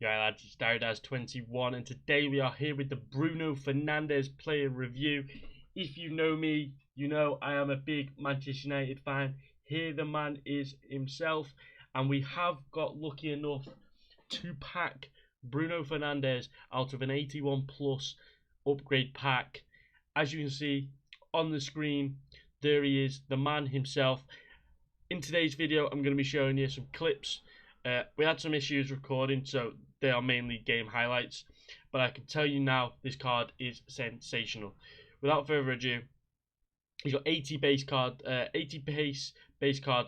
Yeah, lads, it's Totgs21, and today we are here with the Bruno Fernandes player review. If you know me, you know I am a big Manchester United fan. Here the man is himself, and we have got lucky enough to pack Bruno Fernandes out of an 81 plus upgrade pack. As you can see on the screen, there he is, the man himself. In today's video, I'm going to be showing you some clips. We had some issues recording, so they are mainly game highlights. But I can tell you now, this card is sensational. Without further ado, he's got 80 base card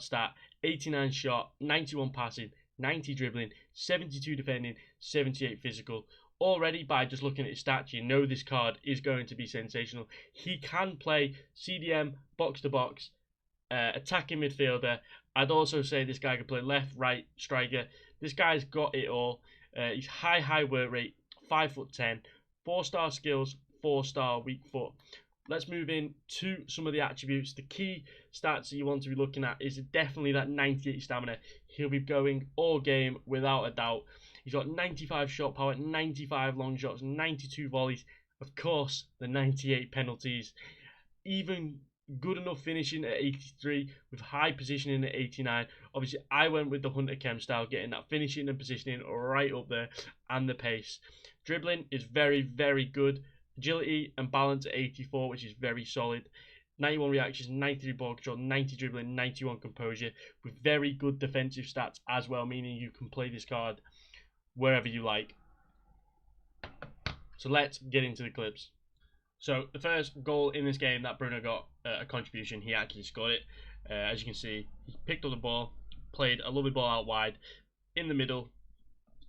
stat, 89 shot, 91 passing, 90 dribbling, 72 defending, 78 physical. Already by just looking at his stats, you know this card is going to be sensational. He can play CDM, box to box, attacking midfielder. I'd also say this guy can play left, right, striker. This guy's got it all. He's high work rate, 5'10", 4-star skills, 4-star weak foot. Let's move in to some of the attributes. The key stats that you want to be looking at is definitely that 98 stamina. He'll be going all game without a doubt. He's got 95 shot power, 95 long shots, 92 volleys. Of course, the 98 penalties. Even good enough finishing at 83 with high positioning at 89. Obviously, I went with the Hunter Chem style, getting that finishing and positioning right up there, and the pace. Dribbling is very good. Agility and balance at 84, which is very solid. 91 reactions, 93 ball control, 90 dribbling, 91 composure, with very good defensive stats as well, meaning you can play this card wherever you like. So let's get into the clips. So the first goal in this game that Bruno got a contribution, he actually scored it. As you can see, he picked up the ball, played a lovely ball out wide, in the middle,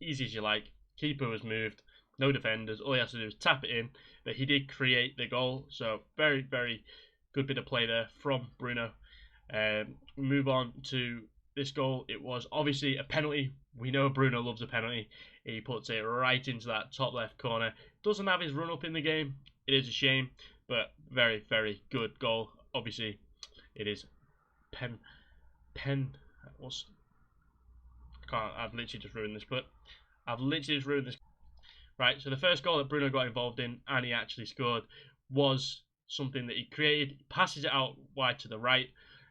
easy as you like. Keeper was moved, no defenders. All he has to do is tap it in. But he did create the goal, so very good bit of play there from Bruno. Move on to this goal. It was obviously a penalty. We know Bruno loves a penalty. He puts it right into that top left corner. Doesn't have his run up in the game. It is a shame, but very good goal. Obviously, it is I've literally just ruined this, but Right, so the first goal that Bruno got involved in, and he actually scored, was something that he created. He passes it out wide to the right.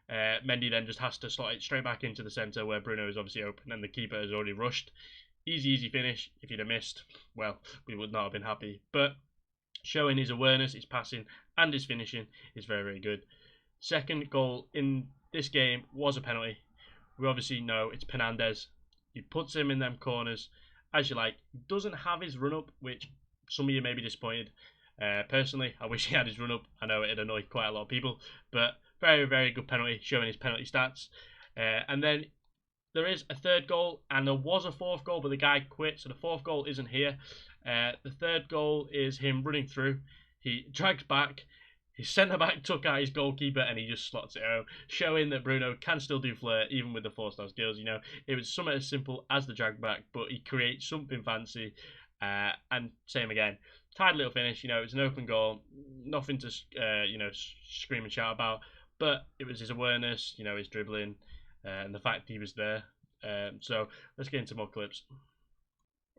Mendy then just has to slot it straight back into the centre where Bruno is obviously open and the keeper has already rushed. Easy finish. If he'd have missed, well, we would not have been happy. But showing his awareness, his passing, and his finishing is very good. Second goal in this game was a penalty. We obviously know it's Fernandez. He puts him in them corners as you like. He doesn't have his run up, which some of you may be disappointed. Personally, I wish he had his run up. I know it'd annoy quite a lot of people, but very good penalty, showing his penalty stats. And then there is a third goal, and there was a fourth goal, but the guy quit, so the fourth goal isn't here. The third goal is him running through. He drags back. His centre-back took out his goalkeeper and he just slots it home, showing that Bruno can still do flair even with the 4-star skills. You know, it was something as simple as the drag back, but he creates something fancy. And same again, tight little finish. You know, it's an open goal, nothing to scream and shout about, but it was his awareness, you know, his dribbling, and the fact he was there. So let's get into more clips.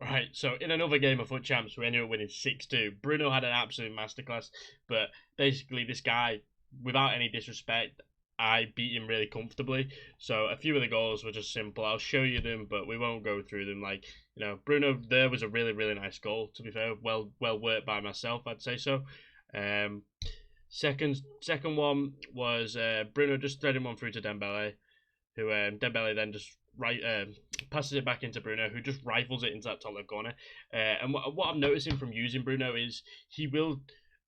Right, so in another game of Foot Champs, we ended up winning 6-2. Bruno had an absolute masterclass, but basically this guy, without any disrespect, I beat him really comfortably. So a few of the goals were just simple. I'll show you them, but we won't go through them. Like, you know, Bruno there was a really nice goal, to be fair. Well worked by myself, I'd say so. Second one was Bruno just threading one through to Dembele, who Dembele then just passes it back into Bruno, who just rifles it into that top left corner. And what I'm noticing from using Bruno is he will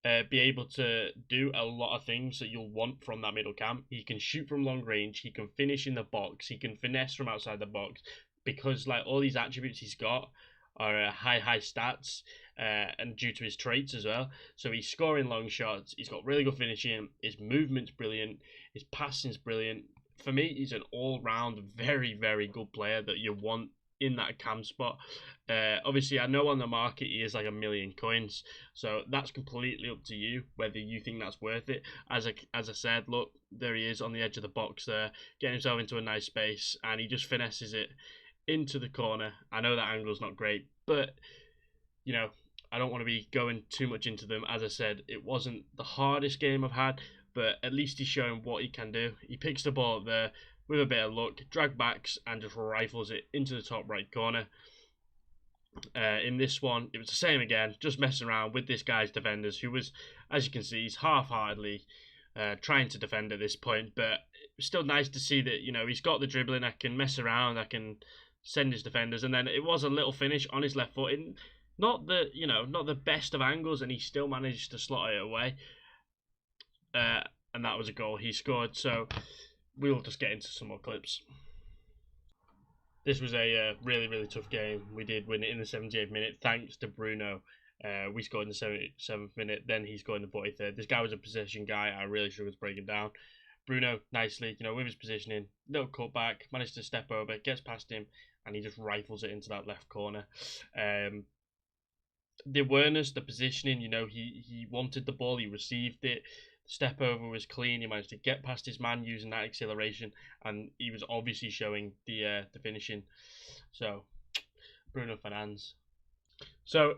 be able to do a lot of things that you'll want from that middle cam. He can shoot from long range, he can finish in the box, he can finesse from outside the box, because like all these attributes he's got are high stats, and due to his traits as well. So he's scoring long shots, he's got really good finishing, his movement's brilliant, his passing's brilliant. For me, he's an all-round very good player that you want in that cam spot. Obviously, I know on the market he is like 1 million coins, so that's completely up to you whether you think that's worth it. As I said, look, there he is on the edge of the box there, getting himself into a nice space, and he just finesses it into the corner. I know that angle's not great, but you know, I don't want to be going too much into them. As I said, it wasn't the hardest game I've had, but at least he's showing what he can do. He picks the ball up there with a bit of luck, drag backs, and just rifles it into the top right corner. In this one, it was the same again, just messing around with this guy's defenders, who was, as you can see, he's half-heartedly trying to defend at this point, but it's still nice to see that, you know, he's got the dribbling, I can mess around, I can send his defenders, and then it was a little finish on his left foot, not the, you know, not the best of angles, and he still managed to slot it away, and that was a goal he scored. So we'll just get into some more clips. This was a really, really tough game. We did win it in the 78th minute, thanks to Bruno. We scored in the 77th minute, then he scored in the 43rd. This guy was a possession guy. I really struggled to break him down. Bruno, nicely, you know, with his positioning, little cutback, managed to step over, gets past him, and he just rifles it into that left corner. The awareness, the positioning, you know, he wanted the ball, he received it. The step over was clean. He managed to get past his man using that acceleration, and he was obviously showing the finishing. So, Bruno Fernandes. So,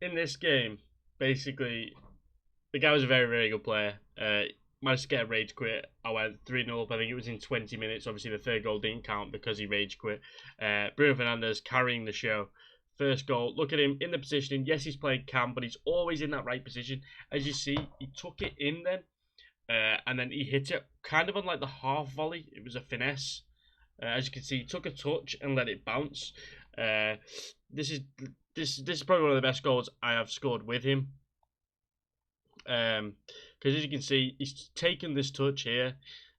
in this game, basically, the guy was a very, very good player. Managed to get a rage quit. I went 3-0 up. I think it was in 20 minutes. Obviously, the third goal didn't count because he rage quit. Bruno Fernandes carrying the show. First goal. Look at him in the positioning. Yes, he's playing cam, but he's always in that right position. As you see, he took it in then, and then he hit it kind of on like the half volley. It was a finesse. As you can see, he took a touch and let it bounce. This is probably one of the best goals I have scored with him. Because as you can see, he's taken this touch here,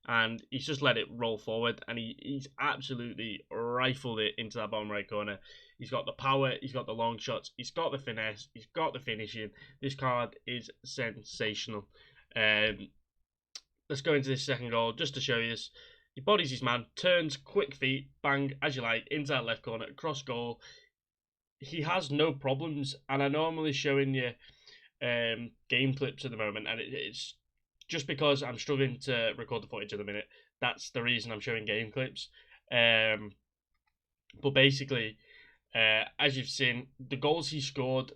and he's just let it roll forward, and he's absolutely rifled it into that bottom right corner. He's got the power, he's got the long shots, he's got the finesse, he's got the finishing. This card is sensational. Let's go into this second goal just to show you this. He bodies his man, turns, quick feet, bang, as you like, into that left corner, cross goal. He has no problems, and I'm normally showing you game clips at the moment, and it's just because I'm struggling to record the footage at the minute. That's the reason I'm showing game clips. But basically, as you've seen, the goals he scored,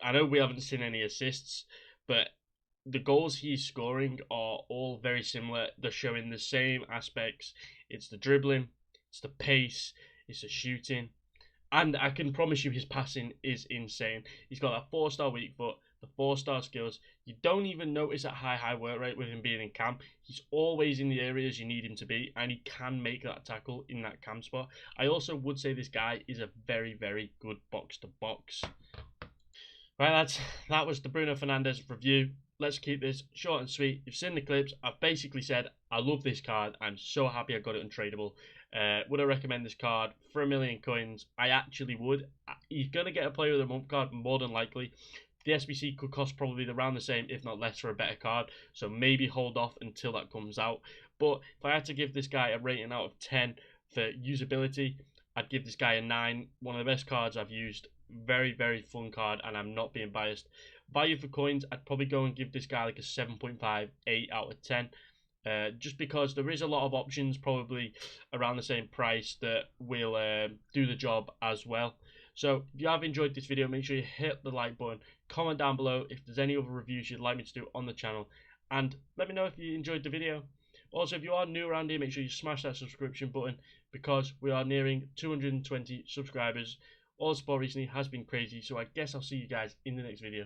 I know we haven't seen any assists, but the goals he's scoring are all very similar. They're showing the same aspects. It's the dribbling, it's the pace, it's the shooting, and I can promise you his passing is insane. He's got that 4-star weak foot, the 4-star skills. You don't even notice that high work rate with him being in cam. He's always in the areas you need him to be, and he can make that tackle in that cam spot. I also would say this guy is a very, very good box-to-box. Right, lads, that was the Bruno Fernandes review. Let's keep this short and sweet. You've seen the clips. I've basically said I love this card. I'm so happy I got it untradeable. Would I recommend this card for 1,000,000 coins? I actually would. You're going to get a player of the month card more than likely. The SBC could cost probably around the same, if not less, for a better card. So maybe hold off until that comes out. But if I had to give this guy a rating out of 10 for usability, I'd give this guy a 9. One of the best cards I've used. Very, very fun card, and I'm not being biased. Value for coins, I'd probably go and give this guy like a 7.5, 8 out of 10. Just because there is a lot of options probably around the same price that will do the job as well. So if you have enjoyed this video, make sure you hit the like button, comment down below if there's any other reviews you'd like me to do on the channel, and let me know if you enjoyed the video. Also, if you are new around here, make sure you smash that subscription button, because we are nearing 220 subscribers. All the support recently has been crazy, so I guess I'll see you guys in the next video.